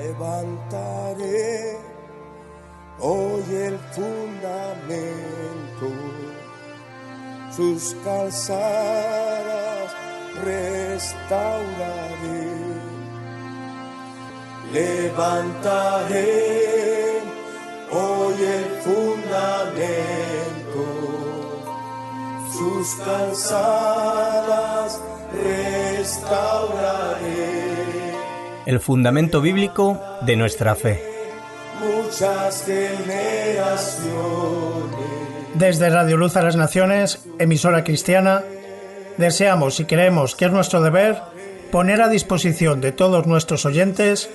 Levantaré hoy el fundamento, sus calzadas restauraré. Levantaré hoy el fundamento, sus calzadas restauraré. El fundamento bíblico de nuestra fe. Muchas generaciones. Desde Radio Luz a las Naciones, emisora cristiana, deseamos y creemos que es nuestro deber poner a disposición de todos nuestros oyentes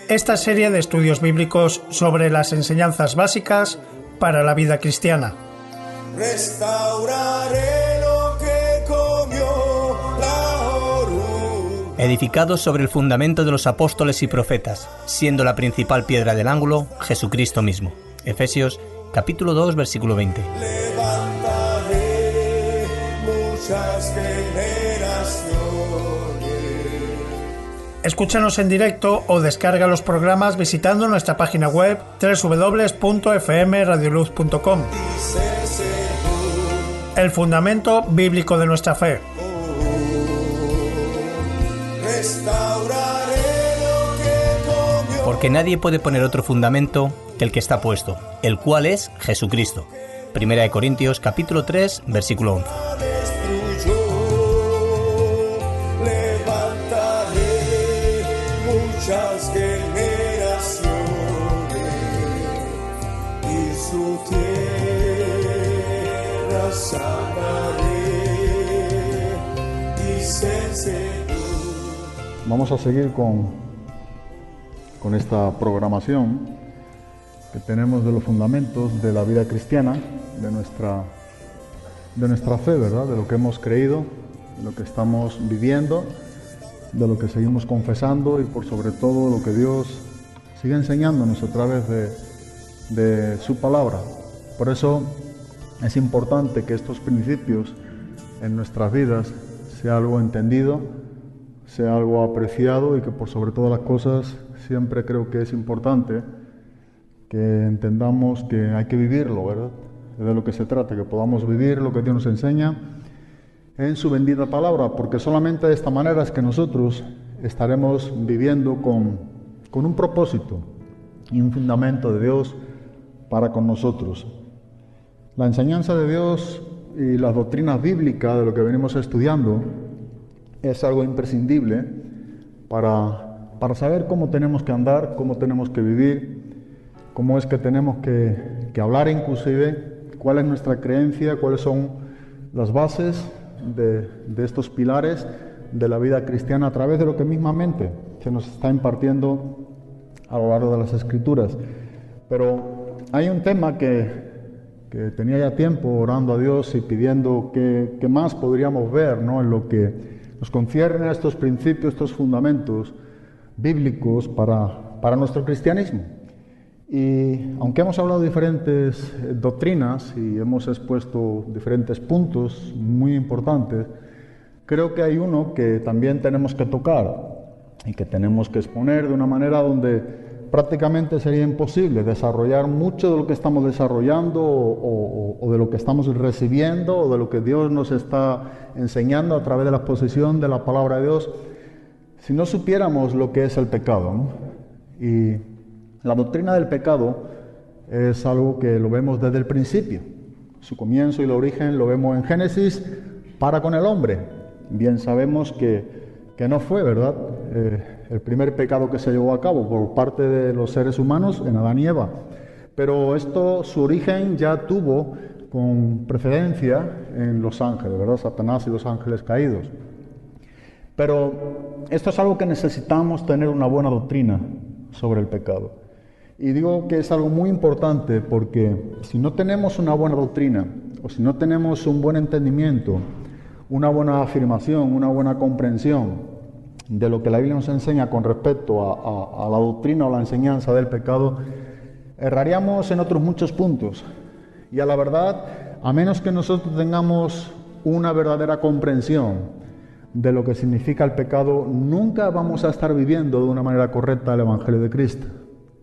esta serie de estudios bíblicos sobre las enseñanzas básicas para la vida cristiana. Restauraré lo que comió la oruga. Edificados sobre el fundamento de los apóstoles y profetas, siendo la principal piedra del ángulo Jesucristo mismo. Efesios capítulo 2, versículo 20. Levantaré muchas generaciones. Escúchanos en directo o descarga los programas visitando nuestra página web www.fmradioluz.com. El fundamento bíblico de nuestra fe. Porque nadie puede poner otro fundamento que el que está puesto, el cual es Jesucristo. Primera de Corintios capítulo 3, versículo 11. Muchas generaciones y su tierra sanaré, dice el Señor. Vamos a seguir con esta programación que tenemos de los fundamentos de la vida cristiana, de nuestra fe, ¿verdad? De lo que hemos creído, de lo que estamos viviendo, de lo que seguimos confesando y por sobre todo lo que Dios sigue enseñándonos a través de su palabra. Por eso es importante que estos principios en nuestras vidas sea algo entendido, sea algo apreciado y que por sobre todas las cosas siempre creo que es importante que entendamos que hay que vivirlo, ¿verdad? Es de lo que se trata, que podamos vivir lo que Dios nos enseña en su bendita palabra, porque solamente de esta manera es que nosotros estaremos viviendo con un propósito y un fundamento de Dios para con nosotros. La enseñanza de Dios y las doctrinas bíblicas de lo que venimos estudiando es algo imprescindible para saber cómo tenemos que andar, cómo tenemos que vivir, cómo es que tenemos que hablar inclusive, cuál es nuestra creencia, cuáles son las bases de estos pilares de la vida cristiana a través de lo que mismamente se nos está impartiendo a lo largo de las Escrituras. Pero hay un tema que tenía ya tiempo orando a Dios y pidiendo que más podríamos ver, ¿no?, en lo que nos concierne a estos principios, estos fundamentos bíblicos para nuestro cristianismo. Y aunque hemos hablado de diferentes doctrinas y hemos expuesto diferentes puntos muy importantes, creo que hay uno que también tenemos que tocar y que tenemos que exponer de una manera donde prácticamente sería imposible desarrollar mucho de lo que estamos desarrollando o de lo que estamos recibiendo o de lo que Dios nos está enseñando a través de la exposición de la palabra de Dios si no supiéramos lo que es el pecado, ¿no? Y la doctrina del pecado es algo que lo vemos desde el principio. Su comienzo y el origen lo vemos en Génesis para con el hombre. Bien sabemos que no fue, ¿verdad?, el primer pecado que se llevó a cabo por parte de los seres humanos en Adán y Eva. Pero esto, su origen ya tuvo con precedencia en los ángeles, ¿verdad?, Satanás y los ángeles caídos. Pero esto es algo que necesitamos tener una buena doctrina sobre el pecado. Y digo que es algo muy importante porque si no tenemos una buena doctrina o si no tenemos un buen entendimiento, una buena afirmación, una buena comprensión de lo que la Biblia nos enseña con respecto a la doctrina o la enseñanza del pecado, erraríamos en otros muchos puntos. Y a la verdad, a menos que nosotros tengamos una verdadera comprensión de lo que significa el pecado, nunca vamos a estar viviendo de una manera correcta el Evangelio de Cristo.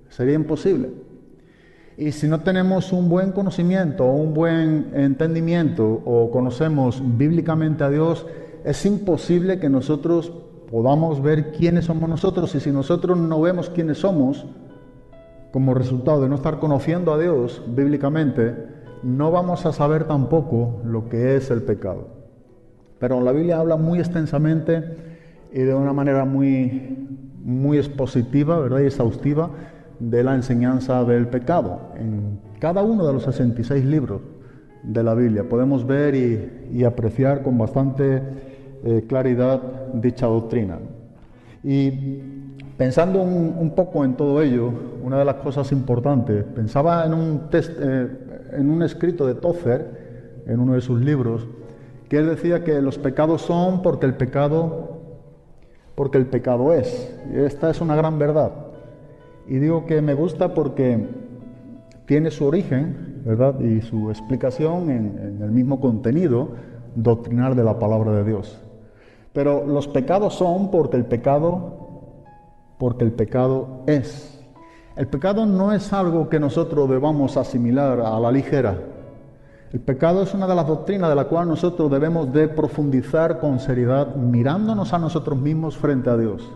Sería imposible. Y si no tenemos un buen conocimiento o un buen entendimiento o conocemos bíblicamente a Dios, es imposible que nosotros podamos ver quiénes somos nosotros. Y si nosotros no vemos quiénes somos, como resultado de no estar conociendo a Dios bíblicamente, no vamos a saber tampoco lo que es el pecado. Pero la Biblia habla muy extensamente y de una manera muy expositiva, ¿verdad? Y exhaustiva de la enseñanza del pecado. En cada uno de los 66 libros de la Biblia podemos ver y apreciar con bastante claridad dicha doctrina. Y pensando un poco en todo ello, una de las cosas importantes, pensaba en un escrito de Tozer, en uno de sus libros, que él decía que los pecados son porque el pecado es. Y esta es una gran verdad. Y digo que me gusta porque tiene su origen, ¿verdad? Y su explicación en el mismo contenido doctrinal de la palabra de Dios. Pero los pecados son porque el pecado es. El pecado no es algo que nosotros debamos asimilar a la ligera. El pecado es una de las doctrinas de la cual nosotros debemos de profundizar con seriedad, mirándonos a nosotros mismos frente a Dios.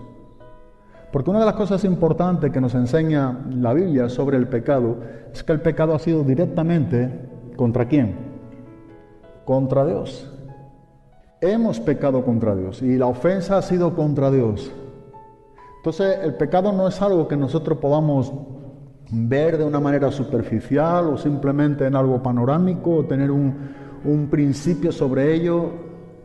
Porque una de las cosas importantes que nos enseña la Biblia sobre el pecado es que el pecado ha sido directamente ¿contra quién? Contra Dios. Hemos pecado contra Dios y la ofensa ha sido contra Dios. Entonces, el pecado no es algo que nosotros podamos ver de una manera superficial o simplemente en algo panorámico o tener un principio sobre ello.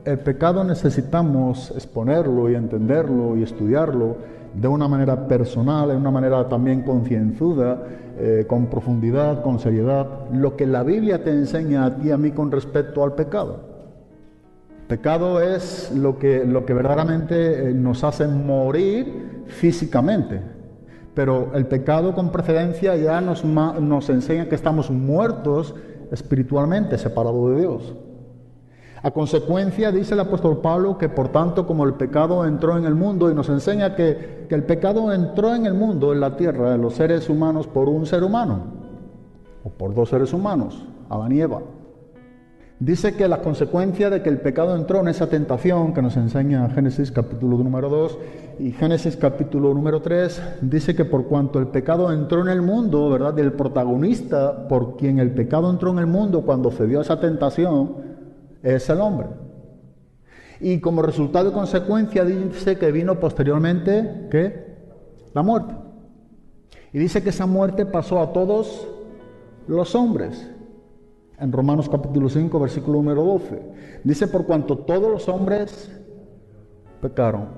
El pecado necesitamos exponerlo y entenderlo y estudiarlo de una manera personal, de una manera también concienzuda, con profundidad, con seriedad, lo que la Biblia te enseña a ti y a mí con respecto al pecado. Pecado es lo que verdaderamente nos hace morir físicamente. Pero el pecado con precedencia ya nos enseña que estamos muertos espiritualmente, separados de Dios. A consecuencia, dice el apóstol Pablo, que por tanto como el pecado entró en el mundo, y nos enseña que el pecado entró en el mundo, en la tierra, en los seres humanos, por un ser humano, o por dos seres humanos, Adán y Eva. Dice que la consecuencia de que el pecado entró en esa tentación que nos enseña Génesis capítulo número 2 y Génesis capítulo número 3, dice que por cuanto el pecado entró en el mundo, ¿verdad? El protagonista por quien el pecado entró en el mundo cuando cedió a esa tentación es el hombre. Y como resultado y consecuencia dice que vino posteriormente, ¿qué? La muerte. Y dice que esa muerte pasó a todos los hombres. En Romanos capítulo 5, versículo número 12. Dice, por cuanto todos los hombres pecaron.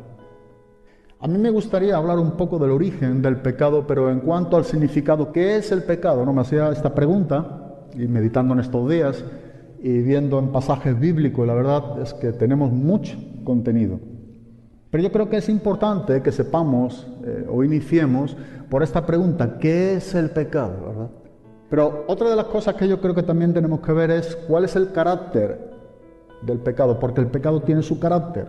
A mí me gustaría hablar un poco del origen del pecado, pero en cuanto al significado, ¿qué es el pecado? No me hacía esta pregunta, y meditando en estos días, y viendo en pasajes bíblicos, la verdad es que tenemos mucho contenido. Pero yo creo que es importante que sepamos, o iniciemos, por esta pregunta, ¿qué es el pecado? ¿Verdad? Pero otra de las cosas que yo creo que también tenemos que ver es cuál es el carácter del pecado, porque el pecado tiene su carácter.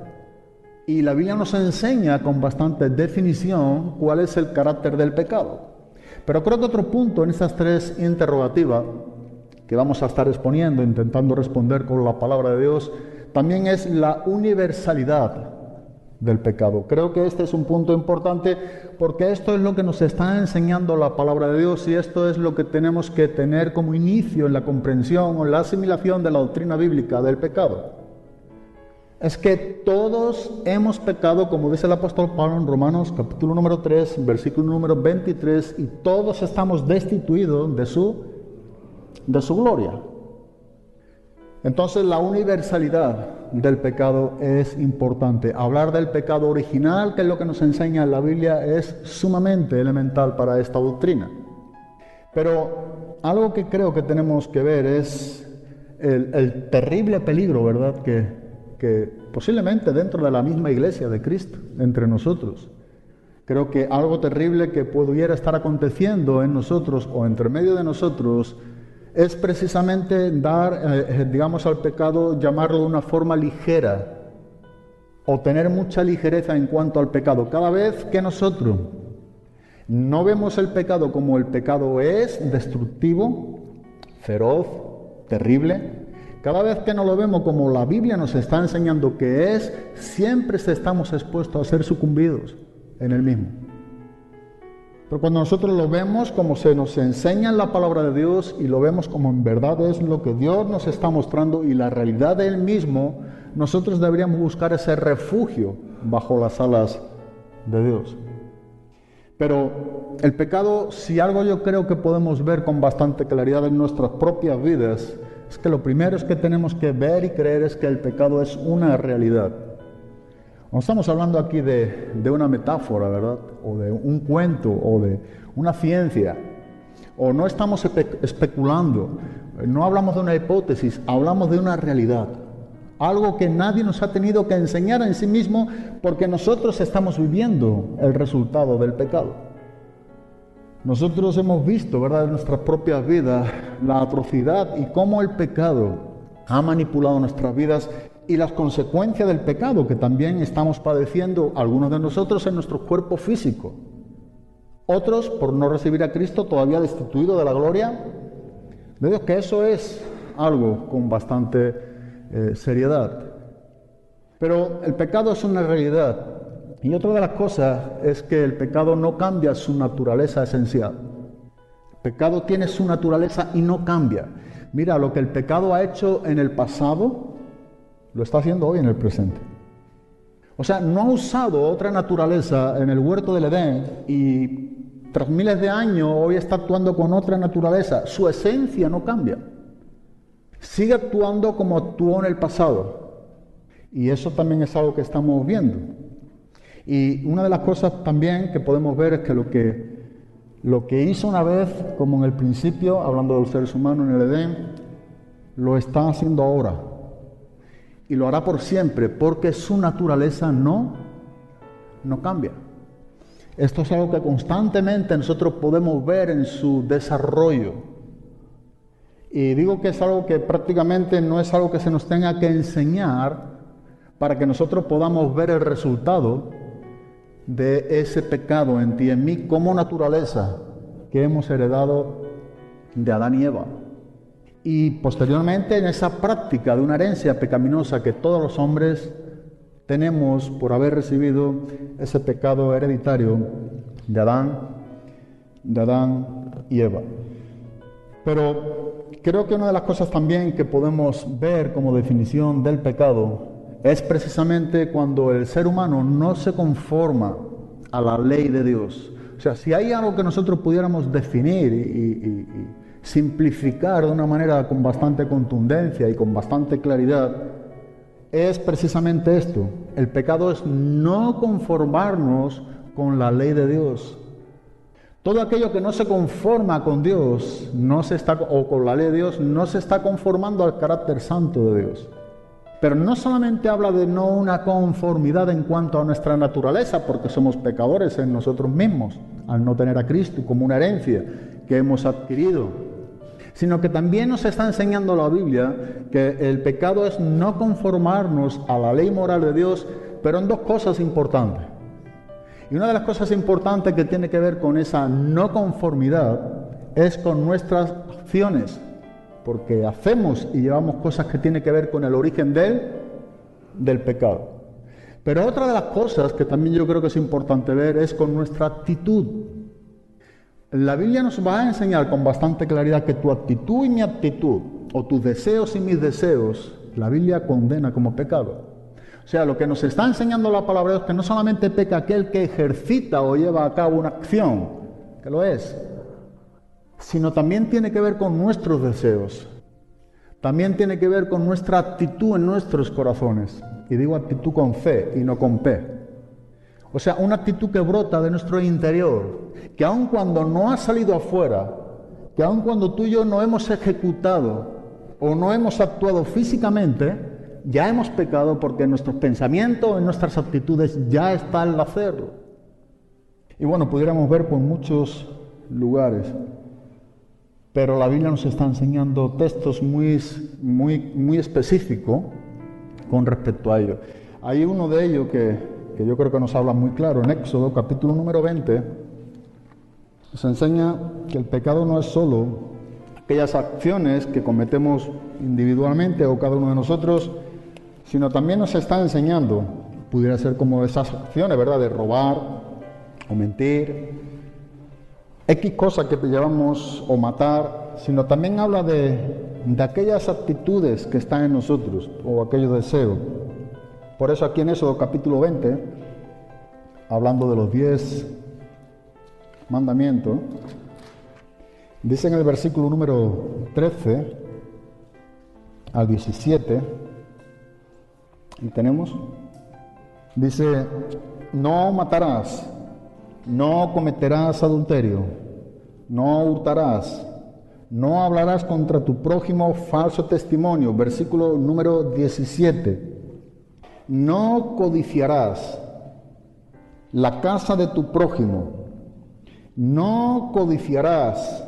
Y la Biblia nos enseña con bastante definición cuál es el carácter del pecado. Pero creo que otro punto en estas tres interrogativas que vamos a estar exponiendo, intentando responder con la palabra de Dios, también es la universalidad del pecado. Creo que este es un punto importante porque esto es lo que nos está enseñando la palabra de Dios y esto es lo que tenemos que tener como inicio en la comprensión o en la asimilación de la doctrina bíblica del pecado. Es que todos hemos pecado, como dice el apóstol Pablo en Romanos capítulo número 3, versículo número 23, y todos estamos destituidos de su gloria. Entonces la universalidad del pecado es importante. Hablar del pecado original, que es lo que nos enseña la Biblia, es sumamente elemental para esta doctrina. Pero algo que creo que tenemos que ver es el terrible peligro, ¿verdad?, que posiblemente dentro de la misma iglesia de Cristo, entre nosotros. Creo que algo terrible que pudiera estar aconteciendo en nosotros o entre medio de nosotros es precisamente dar, digamos, al pecado, llamarlo de una forma ligera. o tener mucha ligereza en cuanto al pecado. Cada vez que nosotros no vemos el pecado como el pecado es, destructivo, feroz, terrible, cada vez que no lo vemos como la Biblia nos está enseñando que es, siempre estamos expuestos a ser sucumbidos en el mismo. Pero cuando nosotros lo vemos como se nos enseña en la palabra de Dios y lo vemos como en verdad es lo que Dios nos está mostrando y la realidad de Él mismo, nosotros deberíamos buscar ese refugio bajo las alas de Dios. Pero el pecado, si algo yo creo que podemos ver con bastante claridad en nuestras propias vidas, es que lo primero es que tenemos que ver y creer es que el pecado es una realidad. No estamos hablando aquí de una metáfora, ¿verdad? O de un cuento, o de una ciencia. O no estamos especulando, no hablamos de una hipótesis, hablamos de una realidad. Algo que nadie nos ha tenido que enseñar en sí mismo porque nosotros estamos viviendo el resultado del pecado. Nosotros hemos visto, ¿verdad?, en nuestras propias vidas la atrocidad y cómo el pecado ha manipulado nuestras vidas y las consecuencias del pecado que también estamos padeciendo algunos de nosotros en nuestro cuerpo físico. Otros, por no recibir a Cristo, todavía destituidos de la gloria de Dios, que eso es algo con bastante seriedad. Pero el pecado es una realidad. Y otra de las cosas es que el pecado no cambia su naturaleza esencial. El pecado tiene su naturaleza y no cambia. Mira, lo que el pecado ha hecho en el pasado, lo está haciendo hoy en el presente. O sea, no ha usado otra naturaleza en el huerto del Edén y tras miles de años hoy está actuando con otra naturaleza. Su esencia no cambia. Sigue actuando como actuó en el pasado. Y eso también es algo que estamos viendo. Y una de las cosas también que podemos ver es que lo que hizo una vez, como en el principio, hablando de los seres humanos en el Edén, lo está haciendo ahora. Y lo hará por siempre, porque su naturaleza no cambia. Esto es algo que constantemente nosotros podemos ver en su desarrollo. Y digo que es algo que prácticamente no es algo que se nos tenga que enseñar para que nosotros podamos ver el resultado de ese pecado en ti y en mí como naturaleza que hemos heredado de Adán y Eva. Y posteriormente en esa práctica de una herencia pecaminosa que todos los hombres tenemos por haber recibido ese pecado hereditario de Adán y Eva. Pero creo que una de las cosas también que podemos ver como definición del pecado es precisamente cuando el ser humano no se conforma a la ley de Dios. O sea, si hay algo que nosotros pudiéramos definir y simplificar de una manera con bastante contundencia y con bastante claridad, es precisamente esto. El pecado es no conformarnos con la ley de Dios. Todo aquello que no se conforma con Dios, o con la ley de Dios, no se está conformando al carácter santo de Dios. Pero no solamente habla de no una conformidad en cuanto a nuestra naturaleza, porque somos pecadores en nosotros mismos, al no tener a Cristo como una herencia que hemos adquirido, sino que también nos está enseñando la Biblia que el pecado es no conformarnos a la ley moral de Dios, pero en dos cosas importantes. Y una de las cosas importantes que tiene que ver con esa no conformidad es con nuestras acciones, porque hacemos y llevamos cosas que tienen que ver con el origen del pecado. Pero otra de las cosas que también yo creo que es importante ver es con nuestra actitud. La Biblia nos va a enseñar con bastante claridad que tu actitud y mi actitud, o tus deseos y mis deseos, la Biblia condena como pecado. O sea, lo que nos está enseñando la palabra de Dios es que no solamente peca aquel que ejercita o lleva a cabo una acción, que lo es, sino también tiene que ver con nuestros deseos. También tiene que ver con nuestra actitud en nuestros corazones. Y digo actitud con fe y no con P. O sea, una actitud que brota de nuestro interior, que aun cuando no ha salido afuera, que aun cuando tú y yo no hemos ejecutado o no hemos actuado físicamente, ya hemos pecado porque en nuestros pensamientos, en nuestras actitudes ya está el hacerlo. Y bueno, pudiéramos ver por muchos lugares, pero la Biblia nos está enseñando textos muy específicos con respecto a ello. Hay uno de ellos que yo creo que nos habla muy claro. En Éxodo, capítulo número 20, nos enseña que el pecado no es solo aquellas acciones que cometemos individualmente o cada uno de nosotros, sino también nos está enseñando, pudiera ser como esas acciones, ¿verdad?, de robar o mentir, X cosas que llevamos, o matar, sino también habla de aquellas actitudes que están en nosotros o aquellos deseos. Por eso aquí en Éxodo capítulo 20, hablando de los 10 mandamientos, dice en el versículo número 13 al 17, y tenemos, dice: no matarás, no cometerás adulterio, no hurtarás, no hablarás contra tu prójimo falso testimonio. Versículo número 17. No codiciarás la casa de tu prójimo, no codiciarás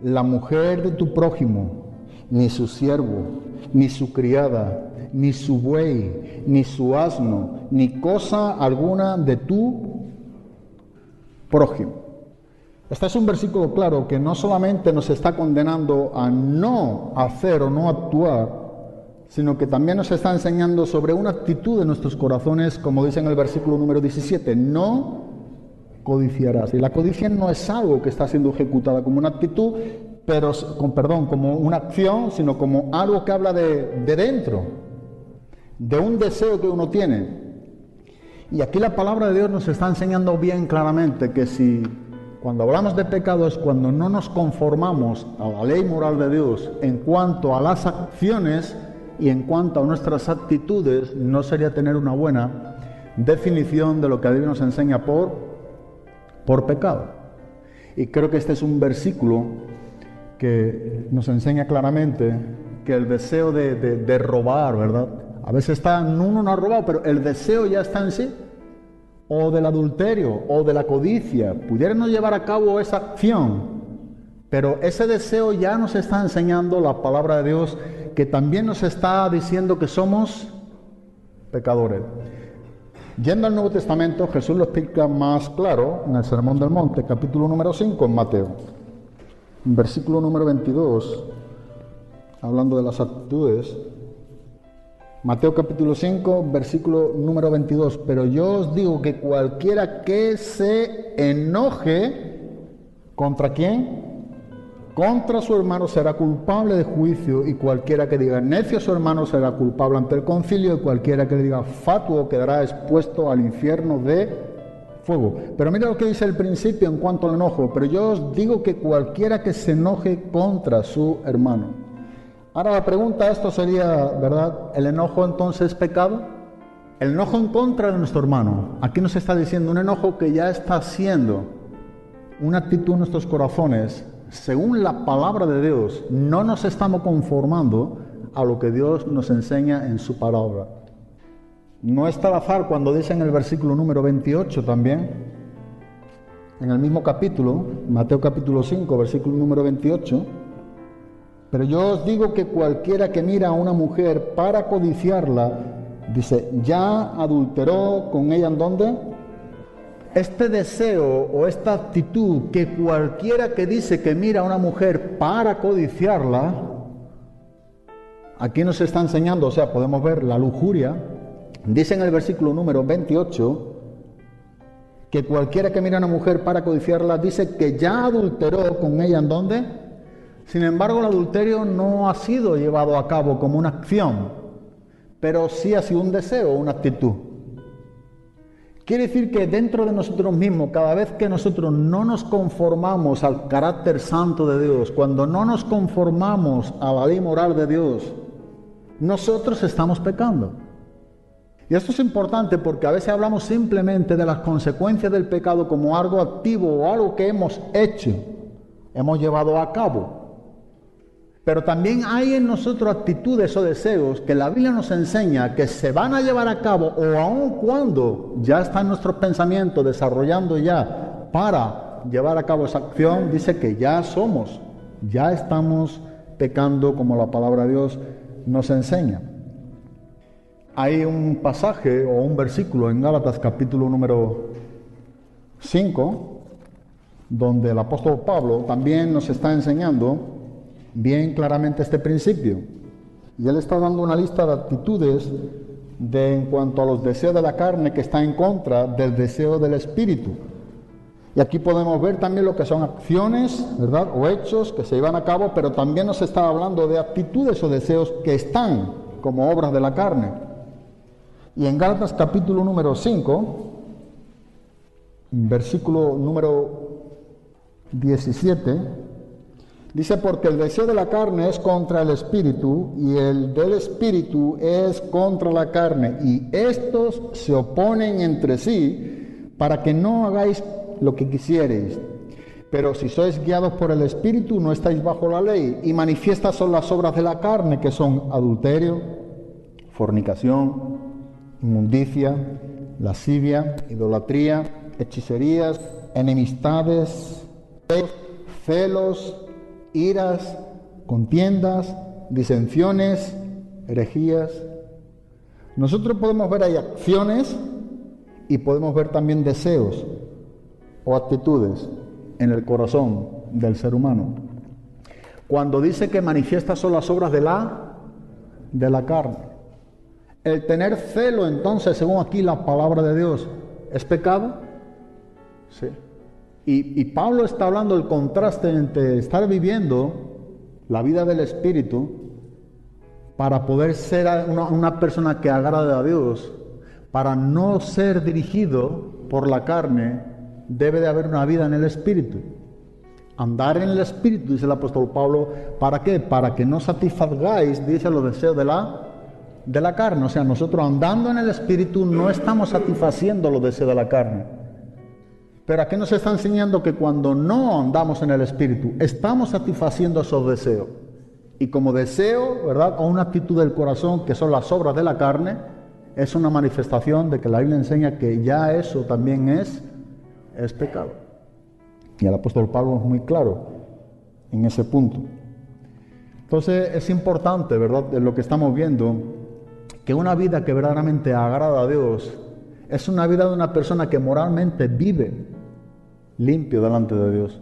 la mujer de tu prójimo, ni su siervo, ni su criada, ni su buey, ni su asno, ni cosa alguna de tu prójimo. Este es un versículo claro que no solamente nos está condenando a no hacer o no actuar, sino que también nos está enseñando sobre una actitud de nuestros corazones, como dice en el versículo número 17, no codiciarás. Y la codicia no es algo que está siendo ejecutada como una actitud, pero como una acción, sino como algo que habla de dentro, de un deseo que uno tiene. Y aquí la palabra de Dios nos está enseñando bien claramente que si cuando hablamos de pecado es cuando no nos conformamos a la ley moral de Dios en cuanto a las acciones y en cuanto a nuestras actitudes, no sería tener una buena definición de lo que la Biblia nos enseña por pecado. Y creo que este es un versículo que nos enseña claramente que el deseo de robar, ¿verdad? A veces uno no ha robado, pero el deseo ya está en sí, o del adulterio, o de la codicia. Pudiera no llevar a cabo esa acción, pero ese deseo ya nos está enseñando la palabra de Dios, que también nos está diciendo que somos pecadores. Yendo al Nuevo Testamento, Jesús lo explica más claro en el Sermón del Monte, capítulo número 5, en Mateo. Versículo número 22, hablando de las actitudes. Mateo capítulo 5, versículo número 22. Pero yo os digo que cualquiera que se enoje, ¿contra quién? Contra su hermano será culpable de juicio, y cualquiera que diga necio a su hermano será culpable ante el concilio, y cualquiera que diga fatuo quedará expuesto al infierno de fuego. Pero mira lo que dice el principio en cuanto al enojo. Pero yo os digo que cualquiera que se enoje contra su hermano. Ahora la pregunta a esto sería, ¿verdad? ¿El enojo entonces es pecado? El enojo en contra de nuestro hermano. Aquí nos está diciendo un enojo que ya está siendo una actitud en nuestros corazones. Según la palabra de Dios, no nos estamos conformando a lo que Dios nos enseña en su palabra. No está al azar cuando dice en el versículo número 28 también, en el mismo capítulo, Mateo capítulo 5, versículo número 28, pero yo os digo que cualquiera que mira a una mujer para codiciarla, dice, ya adulteró con ella, ¿en dónde? Este deseo o esta actitud que cualquiera que dice que mira a una mujer para codiciarla, aquí nos está enseñando, o sea, podemos ver la lujuria. Dice en el versículo número 28 que cualquiera que mira a una mujer para codiciarla, dice que ya adulteró con ella, ¿en dónde? Sin embargo, el adulterio no ha sido llevado a cabo como una acción, pero sí ha sido un deseo, una actitud. Quiere decir que dentro de nosotros mismos, cada vez que nosotros no nos conformamos al carácter santo de Dios, cuando no nos conformamos a la ley moral de Dios, nosotros estamos pecando. Y esto es importante porque a veces hablamos simplemente de las consecuencias del pecado como algo activo o algo que hemos hecho, hemos llevado a cabo. Pero también hay en nosotros actitudes o deseos que la Biblia nos enseña que se van a llevar a cabo, o aun cuando ya está en nuestros pensamientos desarrollando ya para llevar a cabo esa acción, dice que ya estamos pecando como la palabra de Dios nos enseña. Hay un pasaje o un versículo en Gálatas capítulo número 5, donde el apóstol Pablo también nos está enseñando bien claramente este principio. Y él está dando una lista de actitudes en cuanto a los deseos de la carne que está en contra del deseo del espíritu. Y aquí podemos ver también lo que son acciones, ¿verdad? O hechos que se llevan a cabo, pero también nos está hablando de actitudes o deseos que están como obras de la carne. Y en Gálatas capítulo número 5, versículo número 17, dice: porque el deseo de la carne es contra el espíritu, y el del espíritu es contra la carne, y estos se oponen entre sí, para que no hagáis lo que quisiereis. Pero si sois guiados por el espíritu, no estáis bajo la ley. Y manifiestas son las obras de la carne, que son adulterio, fornicación, inmundicia, lascivia, idolatría, hechicerías, enemistades, celos, iras, contiendas, disensiones, herejías. Nosotros podemos ver ahí acciones y podemos ver también deseos o actitudes en el corazón del ser humano. Cuando dice que manifiestas son las obras de la carne, el tener celo, entonces, según aquí la palabra de Dios, ¿es pecado? Sí. Y Pablo está hablando del contraste entre estar viviendo la vida del Espíritu para poder ser una persona que agrade a Dios, para no ser dirigido por la carne. Debe de haber una vida en el Espíritu. Andar en el Espíritu, dice el apóstol Pablo, ¿para qué? Para que no satisfagáis, dice, los deseos de la carne. O sea, nosotros andando en el Espíritu no estamos satisfaciendo los deseos de la carne. Pero aquí nos está enseñando que cuando no andamos en el Espíritu, estamos satisfaciendo esos deseos. Y como deseo, ¿verdad?, o una actitud del corazón, que son las obras de la carne, es una manifestación de que la Biblia enseña que ya eso también es pecado. Y el apóstol Pablo es muy claro en ese punto. Entonces es importante, ¿verdad?, de lo que estamos viendo, que una vida que verdaderamente agrada a Dios es una vida de una persona que moralmente vive limpio delante de Dios.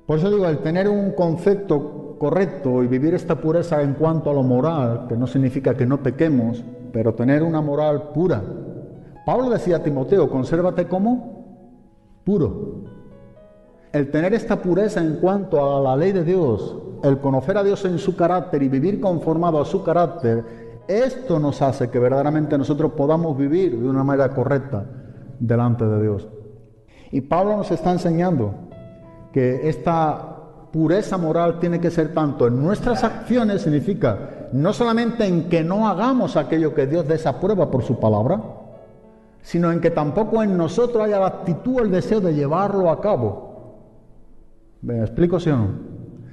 Por eso digo, el tener un concepto correcto y vivir esta pureza en cuanto a lo moral, que no significa que no pequemos, pero tener una moral pura. Pablo decía a Timoteo: consérvate como puro. El tener esta pureza en cuanto a la ley de Dios, el conocer a Dios en su carácter y vivir conformado a su carácter, esto nos hace que verdaderamente nosotros podamos vivir de una manera correcta delante de Dios. Y Pablo nos está enseñando que esta pureza moral tiene que ser tanto en nuestras acciones, significa no solamente en que no hagamos aquello que Dios desaprueba por su palabra, sino en que tampoco en nosotros haya la actitud, el deseo de llevarlo a cabo. ¿Me explico, sí o no?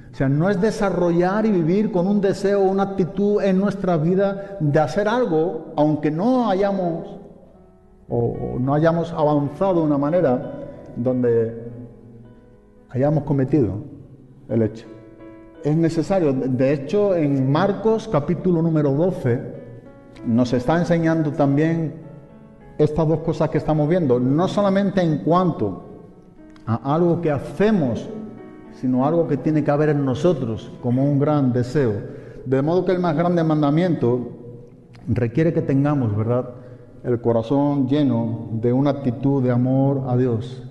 O sea, no es desarrollar y vivir con un deseo, una actitud en nuestra vida de hacer algo, aunque no hayamos avanzado de una manera donde hayamos cometido el hecho. Es necesario. De hecho, en Marcos capítulo número 12 nos está enseñando también estas dos cosas que estamos viendo, no solamente en cuanto a algo que hacemos, sino algo que tiene que haber en nosotros como un gran deseo. De modo que el más grande mandamiento requiere que tengamos, ¿verdad?, el corazón lleno de una actitud de amor a Dios.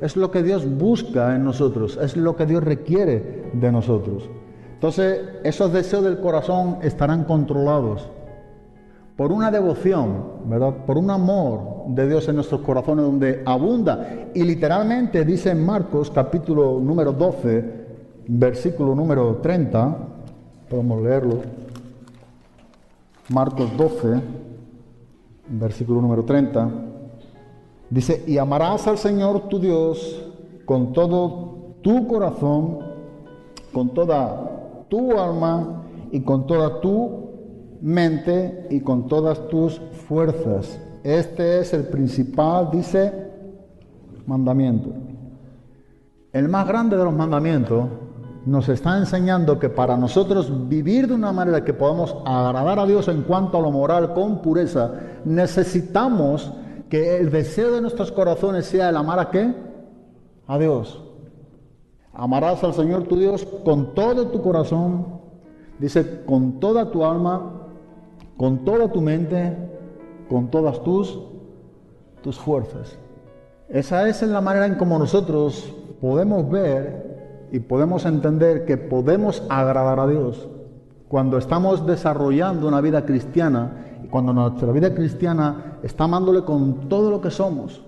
Es lo que Dios busca en nosotros, es lo que Dios requiere de nosotros. Entonces, esos deseos del corazón estarán controlados por una devoción, ¿verdad?, por un amor de Dios en nuestros corazones donde abunda. Y literalmente dice en Marcos capítulo número 12, versículo número 30, podemos leerlo. Marcos 12, versículo número 30, dice: y amarás al Señor tu Dios con todo tu corazón, con toda tu alma y con toda tu mente y con todas tus fuerzas. Este es el principal, dice, mandamiento. El más grande de los mandamientos nos está enseñando que para nosotros vivir de una manera que podamos agradar a Dios en cuanto a lo moral con pureza, necesitamos que el deseo de nuestros corazones sea el amar ¿a qué? A Dios. Amarás al Señor tu Dios con todo tu corazón, dice, con toda tu alma, con toda tu mente, con todas tus fuerzas. Esa es la manera en como nosotros podemos ver y podemos entender que podemos agradar a Dios cuando estamos desarrollando una vida cristiana y cuando nuestra vida cristiana está amándole con todo lo que somos.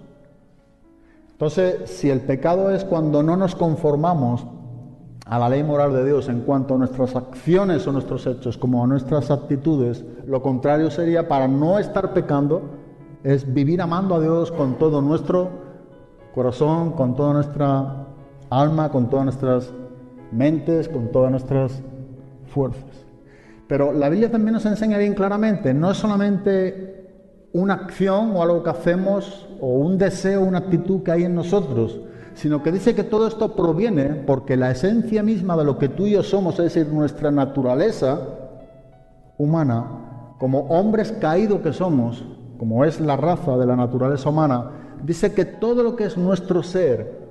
Entonces, si el pecado es cuando no nos conformamos a la ley moral de Dios en cuanto a nuestras acciones o nuestros hechos, como a nuestras actitudes, lo contrario sería, para no estar pecando, es vivir amando a Dios con todo nuestro corazón, con toda nuestra alma, con todas nuestras mentes, con todas nuestras fuerzas. Pero la Biblia también nos enseña bien claramente, no es solamente una acción o algo que hacemos o un deseo, una actitud que hay en nosotros, sino que dice que todo esto proviene porque la esencia misma de lo que tú y yo somos, es decir, nuestra naturaleza humana, como hombres caídos que somos, como es la raza de la naturaleza humana, dice que todo lo que es nuestro ser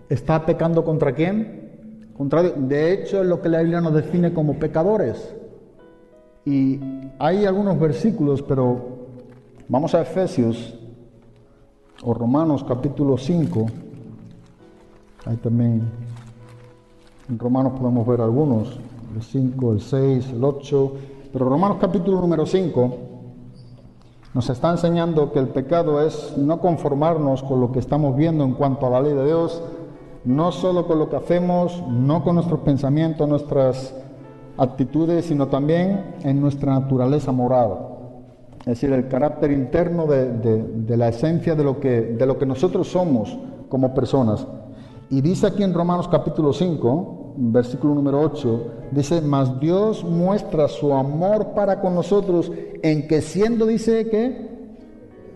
está pecando ¿contra quién? Contra Dios. De hecho, es lo que la Biblia nos define como pecadores. Y hay algunos versículos, pero vamos a Efesios o Romanos capítulo 5. Ahí también en Romanos podemos ver algunos, el 5, el 6, el 8. Pero Romanos capítulo número 5 nos está enseñando que el pecado es no conformarnos con lo que estamos viendo en cuanto a la ley de Dios, no solo con lo que hacemos, no con nuestros pensamientos, nuestras actitudes, sino también en nuestra naturaleza moral. Es decir, el carácter interno de la esencia de lo que nosotros somos como personas. Y dice aquí en Romanos capítulo 5, versículo número 8, dice, mas Dios muestra su amor para con nosotros en que siendo, dice que,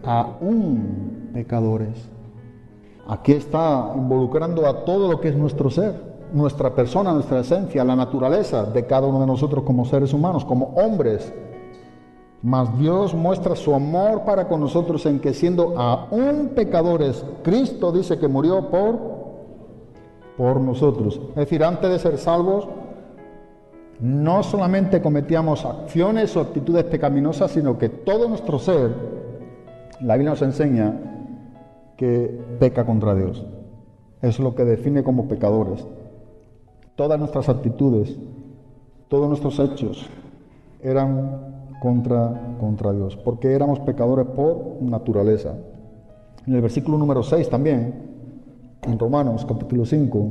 aún pecadores. Aquí está involucrando a todo lo que es nuestro ser, nuestra persona, nuestra esencia, la naturaleza de cada uno de nosotros como seres humanos, como hombres. Mas Dios muestra su amor para con nosotros en que siendo aún pecadores, Cristo dice que murió por nosotros. Es decir, antes de ser salvos, no solamente cometíamos acciones o actitudes pecaminosas, sino que todo nuestro ser, la Biblia nos enseña que peca contra Dios. Es lo que define como pecadores. Todas nuestras actitudes, todos nuestros hechos eran contra Dios, porque éramos pecadores por naturaleza. En el versículo número 6 también, en Romanos capítulo 5,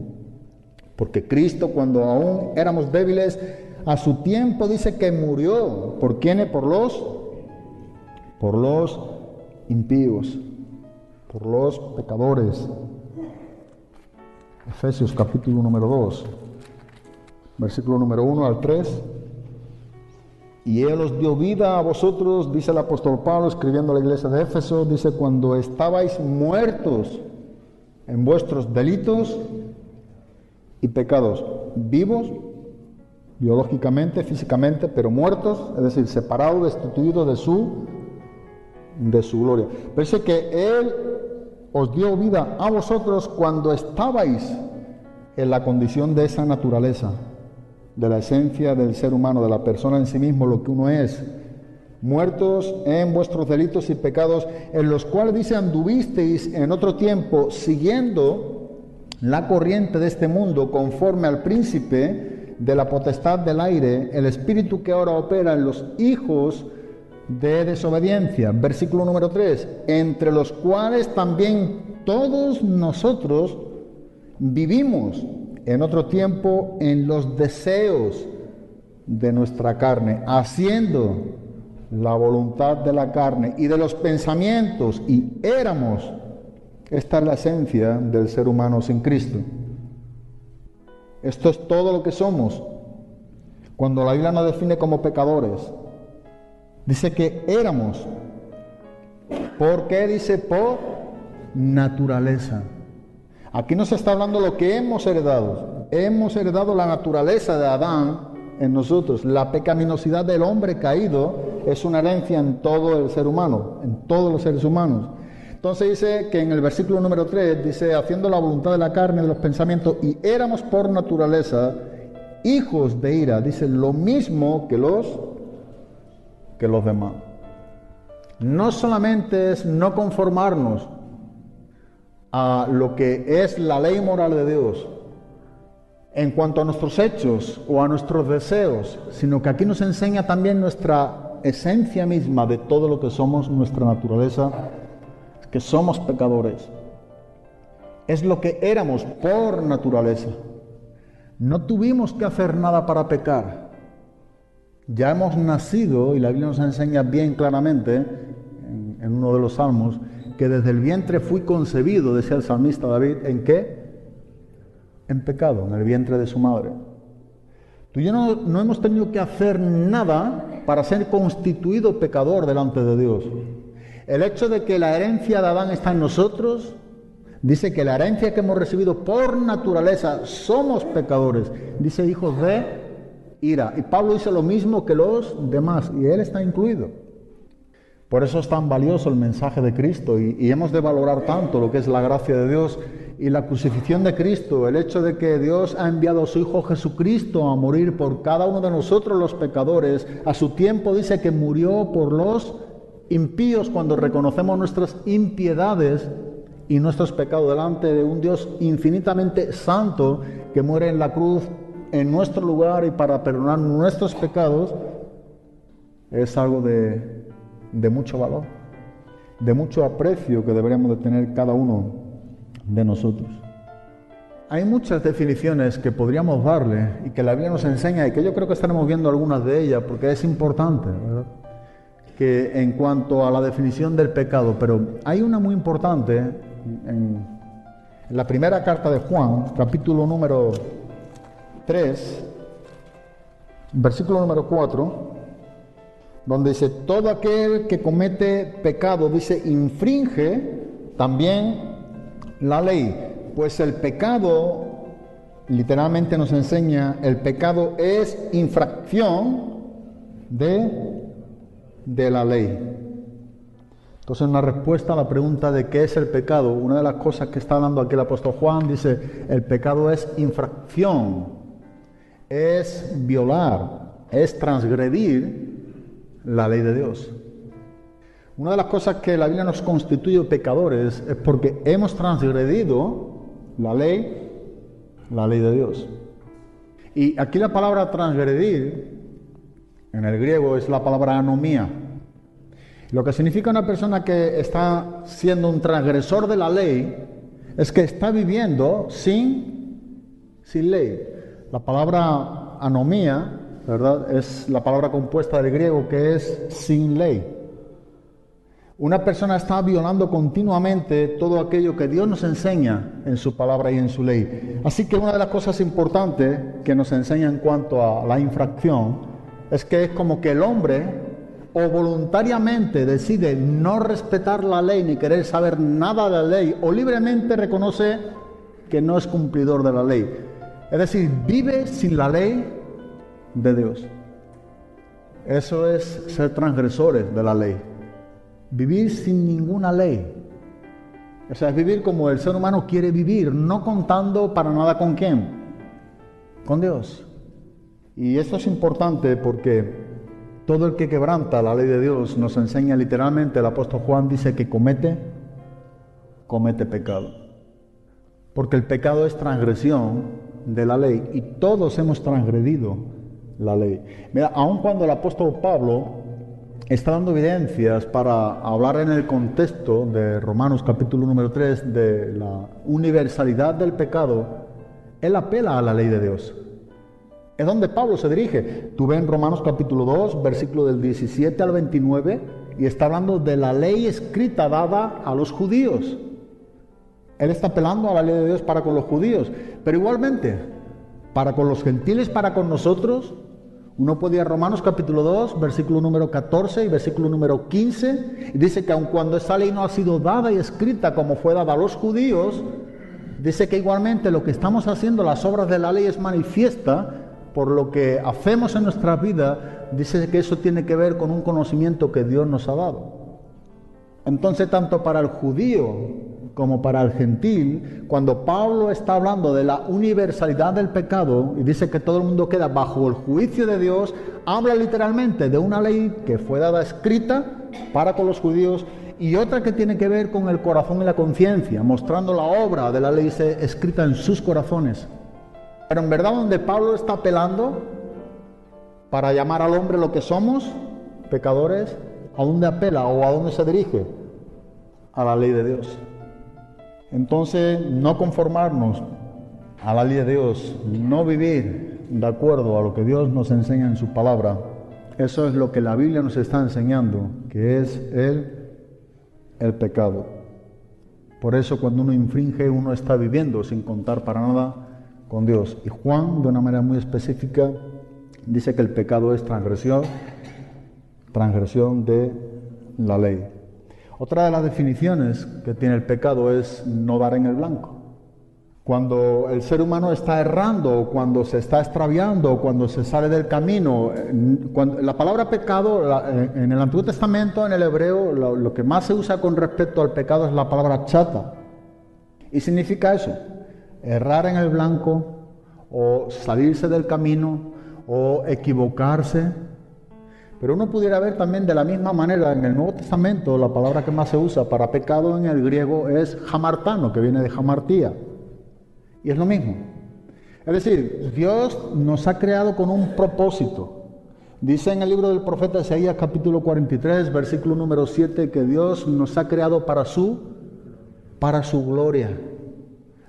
porque Cristo, cuando aún éramos débiles, a su tiempo dice que murió. ¿Por quiénes? Por los impíos, por los pecadores. Efesios capítulo número 2, versículo número 1 al 3. Y Él os dio vida a vosotros, dice el apóstol Pablo, escribiendo a la iglesia de Éfeso, dice, cuando estabais muertos en vuestros delitos y pecados, vivos, biológicamente, físicamente, pero muertos, es decir, separados, destituidos de su gloria. Pero dice que Él os dio vida a vosotros cuando estabais en la condición de esa naturaleza, de la esencia del ser humano, de la persona en sí mismo, lo que uno es, muertos en vuestros delitos y pecados, en los cuales dice anduvisteis en otro tiempo, siguiendo la corriente de este mundo, conforme al príncipe de la potestad del aire, el espíritu que ahora opera en los hijos de desobediencia. Versículo número 3, entre los cuales también todos nosotros vivimos en otro tiempo en los deseos de nuestra carne, haciendo la voluntad de la carne y de los pensamientos, y éramos, esta es la esencia del ser humano sin Cristo. Esto es todo lo que somos. Cuando la Biblia nos define como pecadores, dice que éramos. ¿Por qué? Dice por naturaleza. Aquí nos está hablando lo que hemos heredado. Hemos heredado la naturaleza de Adán en nosotros. La pecaminosidad del hombre caído es una herencia en todo el ser humano, en todos los seres humanos. Entonces dice que en el versículo número 3, dice, haciendo la voluntad de la carne, de los pensamientos, y éramos por naturaleza hijos de ira. Dice, lo mismo que los demás. No solamente es no conformarnos a lo que es la ley moral de Dios en cuanto a nuestros hechos o a nuestros deseos, sino que aquí nos enseña también nuestra esencia misma de todo lo que somos, nuestra naturaleza, que somos pecadores. Es lo que éramos por naturaleza. No tuvimos que hacer nada para pecar. Ya hemos nacido, y la Biblia nos enseña bien claramente, en uno de los salmos, que desde el vientre fui concebido, decía el salmista David, ¿en qué? En pecado, en el vientre de su madre. Tú y yo no hemos tenido que hacer nada para ser constituido pecador delante de Dios. El hecho de que la herencia de Adán está en nosotros, dice que la herencia que hemos recibido por naturaleza, somos pecadores, dice hijos de ira. Y Pablo dice lo mismo que los demás, y él está incluido. Por eso es tan valioso el mensaje de Cristo, y hemos de valorar tanto lo que es la gracia de Dios y la crucifixión de Cristo, el hecho de que Dios ha enviado a su Hijo Jesucristo a morir por cada uno de nosotros los pecadores. A su tiempo dice que murió por los impíos cuando reconocemos nuestras impiedades y nuestros pecados delante de un Dios infinitamente santo que muere en la cruz en nuestro lugar y para perdonar nuestros pecados. Es algo de mucho valor, de mucho aprecio que deberíamos de tener cada uno de nosotros. Hay muchas definiciones que podríamos darle y que la Biblia nos enseña, y que yo creo que estaremos viendo algunas de ellas porque es importante, ¿verdad?, que en cuanto a la definición del pecado, pero hay una muy importante en la primera carta de Juan, capítulo número 3, versículo número 4, donde dice, todo aquel que comete pecado, dice, infringe también la ley, pues el pecado, literalmente nos enseña, el pecado es infracción de la ley. Entonces, una respuesta a la pregunta de qué es el pecado, una de las cosas que está hablando aquí el apóstol Juan, dice, el pecado es infracción, es violar, es transgredir la ley de Dios. Una de las cosas que la Biblia nos constituye pecadores es porque hemos transgredido la ley de Dios. Y aquí la palabra transgredir, en el griego, es la palabra anomía. Lo que significa una persona que está siendo un transgresor de la ley es que está viviendo sin ley. La palabra anomía, ¿verdad?, es la palabra compuesta del griego que es sin ley. Una persona está violando continuamente todo aquello que Dios nos enseña en su palabra y en su ley. Así que una de las cosas importantes que nos enseña en cuanto a la infracción es que es como que el hombre o voluntariamente decide no respetar la ley ni querer saber nada de la ley, o libremente reconoce que no es cumplidor de la ley. Es decir, vive sin la ley de Dios. Eso es ser transgresores de la ley. Vivir sin ninguna ley. O sea, es vivir como el ser humano quiere vivir, no contando para nada con quién, con Dios. Y esto es importante porque todo el que quebranta la ley de Dios, nos enseña literalmente, el apóstol Juan dice que comete pecado. Porque el pecado es transgresión de la ley y todos hemos transgredido la ley. Mira, aun cuando el apóstol Pablo está dando evidencias para hablar en el contexto de Romanos capítulo número 3 de la universalidad del pecado, él apela a la ley de Dios. Es donde Pablo se dirige. Tú ves en Romanos capítulo 2, versículo del 17 al 29, y está hablando de la ley escrita dada a los judíos. Él está apelando a la ley de Dios para con los judíos, pero igualmente, para con los gentiles, para con nosotros. Uno puede ir a Romanos capítulo 2, versículo número 14 y versículo número 15, y dice que aun cuando esa ley no ha sido dada y escrita como fue dada a los judíos, Dice que igualmente lo que estamos haciendo, las obras de la ley, es manifiesta por lo que hacemos en nuestra vida. Dice que eso tiene que ver con un conocimiento que Dios nos ha dado. Entonces, tanto para el judío como para el gentil, cuando Pablo está hablando de la universalidad del pecado y dice que todo el mundo queda bajo el juicio de Dios, habla literalmente de una ley que fue dada escrita para con los judíos y otra que tiene que ver con el corazón y la conciencia, mostrando la obra de la ley escrita en sus corazones. Pero en verdad, donde Pablo está apelando para llamar al hombre lo que somos, pecadores, ¿a dónde apela o a dónde se dirige? A la ley de Dios. Entonces, no conformarnos a la ley de Dios, no vivir de acuerdo a lo que Dios nos enseña en su palabra, eso es lo que la Biblia nos está enseñando, que es el pecado. Por eso, cuando uno infringe, uno está viviendo sin contar para nada con Dios. Y Juan, de una manera muy específica, dice que el pecado es transgresión de la ley. Otra de las definiciones que tiene el pecado es no dar en el blanco. Cuando el ser humano está errando, cuando se está extraviando, cuando se sale del camino, la palabra pecado en el Antiguo Testamento, en el hebreo, lo que más se usa con respecto al pecado es la palabra chata. Y significa eso, errar en el blanco, o salirse del camino, o equivocarse. Pero uno pudiera ver también de la misma manera en el Nuevo Testamento, la palabra que más se usa para pecado en el griego es hamartano, que viene de hamartía. Y es lo mismo. Es decir, Dios nos ha creado con un propósito. Dice en el libro del profeta Isaías capítulo 43, versículo número 7, que Dios nos ha creado para su gloria.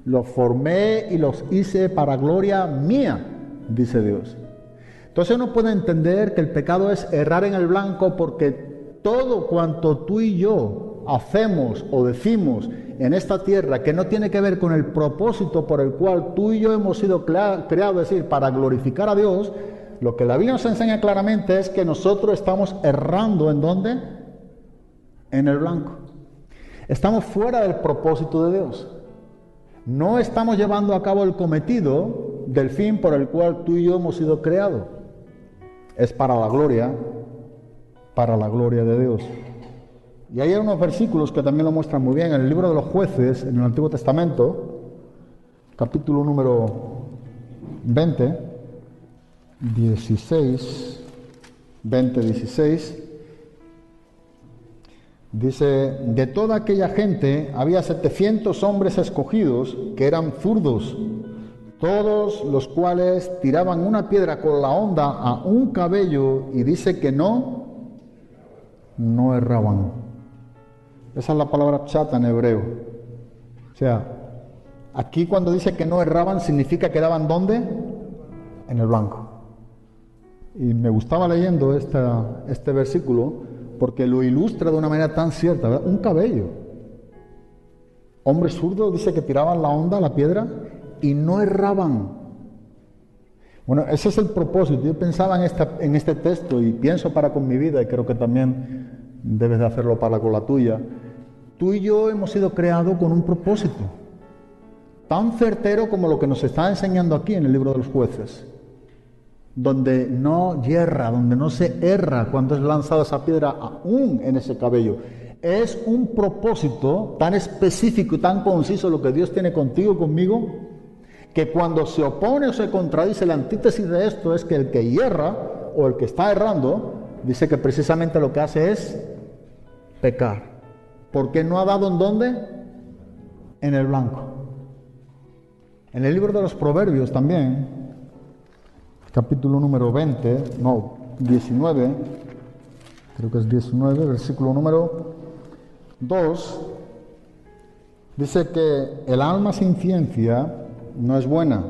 Los formé y los hice para gloria mía, dice Dios. Entonces uno puede entender que el pecado es errar en el blanco, porque todo cuanto tú y yo hacemos o decimos en esta tierra que no tiene que ver con el propósito por el cual tú y yo hemos sido creados, es decir, para glorificar a Dios, lo que la Biblia nos enseña claramente es que nosotros estamos errando. ¿En dónde? En el blanco. Estamos fuera del propósito de Dios. No estamos llevando a cabo el cometido del fin por el cual tú y yo hemos sido creados. Es para la gloria de Dios. Y ahí hay unos versículos que también lo muestran muy bien. En el libro de los Jueces, en el Antiguo Testamento, capítulo número 20, 16, dice: de toda aquella gente había 700 hombres escogidos que eran zurdos, todos los cuales tiraban una piedra con la honda a un cabello, y dice que no erraban. Esa es la palabra chata en hebreo. O sea, aquí cuando dice que no erraban, significa que daban ¿dónde? En el blanco. Y me gustaba leyendo este versículo porque lo ilustra de una manera tan cierta, ¿verdad? Un cabello. Hombres zurdos, dice que tiraban la honda, la piedra, y no erraban. Bueno, ese es el propósito. Yo pensaba en este texto y pienso para con mi vida, y creo que también debes de hacerlo para con la tuya. Tú y yo hemos sido creados con un propósito tan certero como lo que nos está enseñando aquí en el libro de los Jueces, donde no yerra, donde no se erra cuando es lanzada esa piedra aún en ese cabello. Es un propósito tan específico y tan conciso lo que Dios tiene contigo y conmigo, que cuando se opone o se contradice, la antítesis de esto es que el que hierra o el que está errando, dice que precisamente lo que hace es pecar, porque no ha dado ¿en dónde? En el blanco. En el libro de los Proverbios también, capítulo número 19, creo que es 19, versículo número 2, dice que el alma sin ciencia no es buena.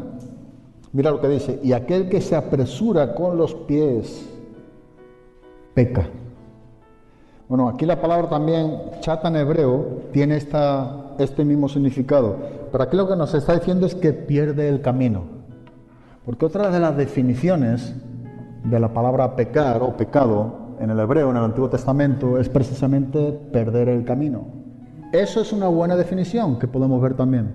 Mira lo que dice: y aquel que se apresura con los pies peca. Bueno, aquí la palabra también chata en hebreo tiene este mismo significado, pero aquí lo que nos está diciendo es que pierde el camino, porque otra de las definiciones de la palabra pecar o pecado en el hebreo, en el Antiguo Testamento, es precisamente perder el camino. Eso es una buena definición que podemos ver también.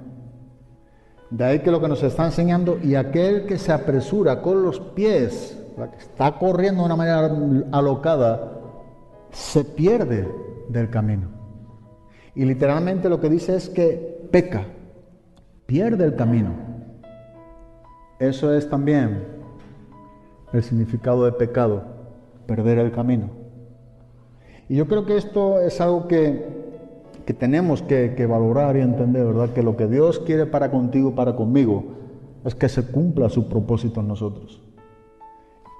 De ahí que lo que nos está enseñando, y aquel que se apresura con los pies, que está corriendo de una manera alocada, se pierde del camino. Y literalmente lo que dice es que peca, pierde el camino. Eso es también el significado de pecado, perder el camino. Y yo creo que esto es algo que tenemos que valorar y entender, ¿verdad? Que lo que Dios quiere para contigo, para conmigo, es que se cumpla su propósito en nosotros.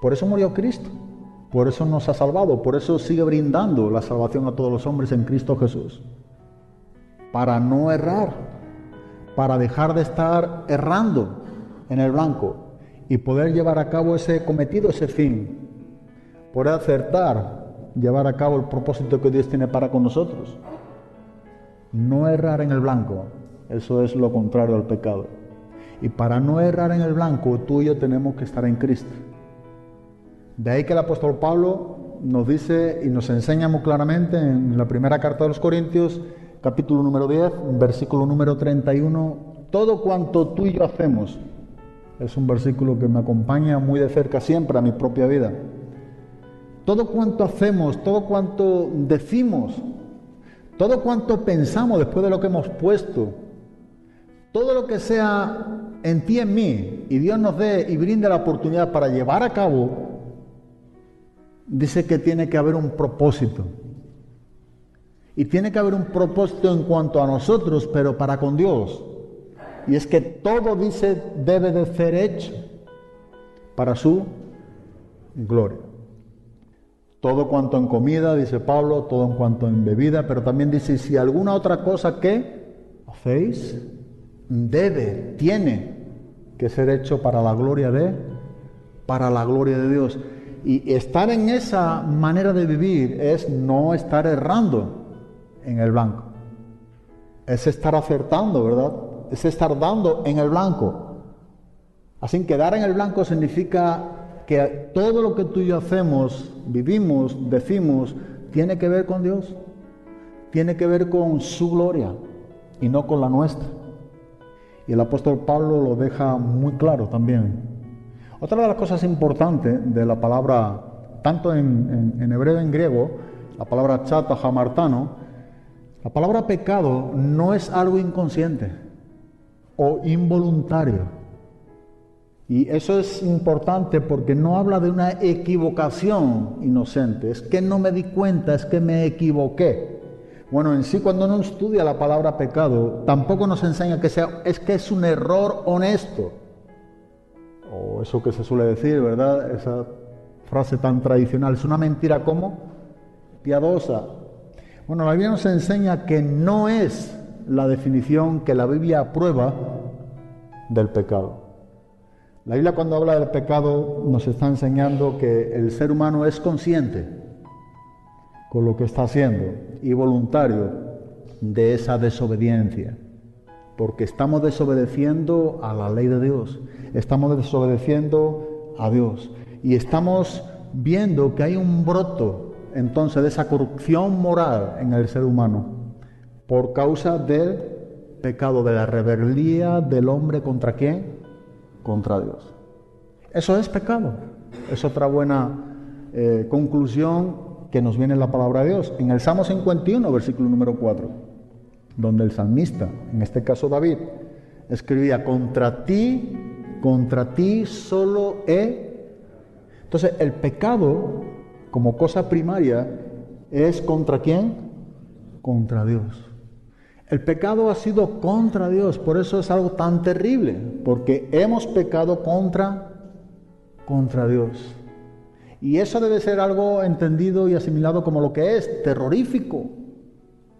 Por eso murió Cristo, por eso nos ha salvado, por eso sigue brindando la salvación a todos los hombres en Cristo Jesús. Para no errar, para dejar de estar errando en el blanco y poder llevar a cabo ese cometido, ese fin, poder acertar, llevar a cabo el propósito que Dios tiene para con nosotros. No errar en el blanco, eso es lo contrario al pecado. Y para no errar en el blanco, tú y yo tenemos que estar en Cristo. De ahí que el apóstol Pablo nos dice y nos enseña muy claramente en la primera carta de los Corintios, capítulo número 10, versículo número 31, todo cuanto tú y yo hacemos. Es un versículo que me acompaña muy de cerca siempre a mi propia vida. Todo cuanto hacemos, todo cuanto decimos, todo cuanto pensamos después de lo que hemos puesto, todo lo que sea en ti y en mí, y Dios nos dé y brinde la oportunidad para llevar a cabo, dice que tiene que haber un propósito. Y tiene que haber un propósito en cuanto a nosotros, pero para con Dios. Y es que todo, dice, debe de ser hecho para su gloria. Todo cuanto en comida, dice Pablo, todo en cuanto en bebida, pero también dice, si alguna otra cosa que hacéis, tiene que ser hecho para la gloria de Dios. Y estar en esa manera de vivir es no estar errando en el blanco. Es estar acertando, ¿verdad? Es estar dando en el blanco. Así que dar en el blanco significa que todo lo que tú y yo hacemos, vivimos, decimos, tiene que ver con Dios, tiene que ver con su gloria y no con la nuestra. Y el apóstol Pablo lo deja muy claro también. Otra de las cosas importantes de la palabra, tanto en hebreo y en griego, la palabra chata, hamartano, la palabra pecado no es algo inconsciente o involuntario. Y eso es importante porque no habla de una equivocación inocente. Es que no me di cuenta, es que me equivoqué. Bueno, en sí, cuando uno estudia la palabra pecado, tampoco nos enseña que es que es un error honesto. O eso que se suele decir, ¿verdad? Esa frase tan tradicional. Es una mentira, ¿cómo? Piadosa. Bueno, la Biblia nos enseña que no es la definición que la Biblia aprueba del pecado. La Biblia, cuando habla del pecado, nos está enseñando que el ser humano es consciente con lo que está haciendo y voluntario de esa desobediencia, porque estamos desobedeciendo a la ley de Dios, estamos desobedeciendo a Dios y estamos viendo que hay un broto entonces de esa corrupción moral en el ser humano por causa del pecado, de la rebeldía del hombre ¿contra quién? Contra Dios. Eso es pecado. Es otra buena conclusión que nos viene en la palabra de Dios. En el Salmo 51, versículo número 4, donde el salmista, en este caso David, escribía, contra ti solo he... Entonces, el pecado, como cosa primaria, es ¿contra quién? Contra Dios. El pecado ha sido contra Dios, por eso es algo tan terrible, porque hemos pecado contra Dios. Y eso debe ser algo entendido y asimilado como lo que es, terrorífico,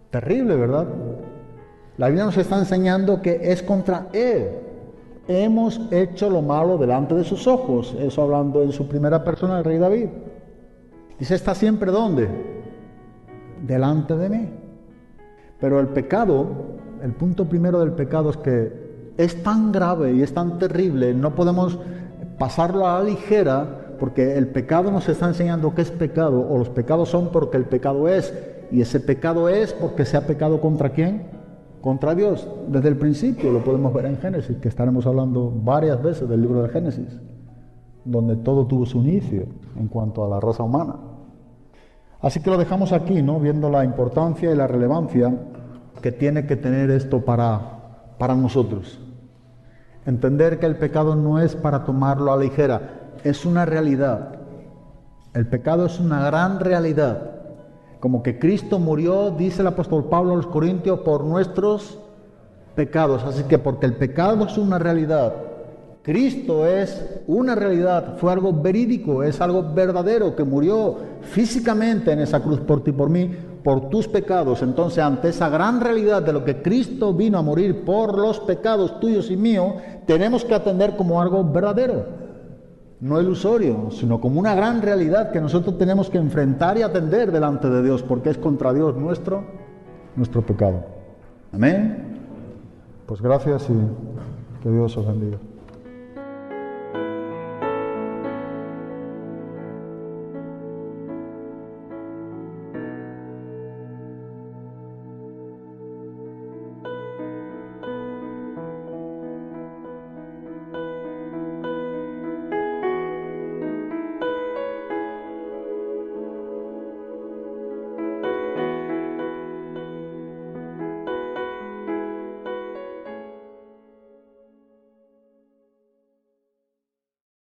terrible, ¿verdad? La Biblia nos está enseñando que es contra Él. Hemos hecho lo malo delante de sus ojos, eso hablando en su primera persona el rey David. Dice, ¿está siempre dónde? Delante de mí. Pero el pecado, el punto primero del pecado es que es tan grave y es tan terrible, no podemos pasarlo a la ligera, porque el pecado nos está enseñando qué es pecado, o los pecados son porque el pecado es, y ese pecado es porque se ha pecado ¿contra quién? contra Dios. Desde el principio lo podemos ver en Génesis, que estaremos hablando varias veces del libro de Génesis, donde todo tuvo su inicio en cuanto a la raza humana. Así que lo dejamos aquí, ¿no? Viendo la importancia y la relevancia que tiene que tener esto para nosotros. Entender que el pecado no es para tomarlo a la ligera, es una realidad. El pecado es una gran realidad. Como que Cristo murió, dice el apóstol Pablo a los Corintios, por nuestros pecados. Así que porque el pecado es una realidad, Cristo es una realidad, fue algo verídico, es algo verdadero, que murió físicamente en esa cruz por ti y por mí, por tus pecados. Entonces, ante esa gran realidad de lo que Cristo vino a morir por los pecados tuyos y míos, tenemos que atender como algo verdadero. No ilusorio, sino como una gran realidad que nosotros tenemos que enfrentar y atender delante de Dios, porque es contra Dios nuestro pecado. Amén. Pues gracias y que Dios os bendiga.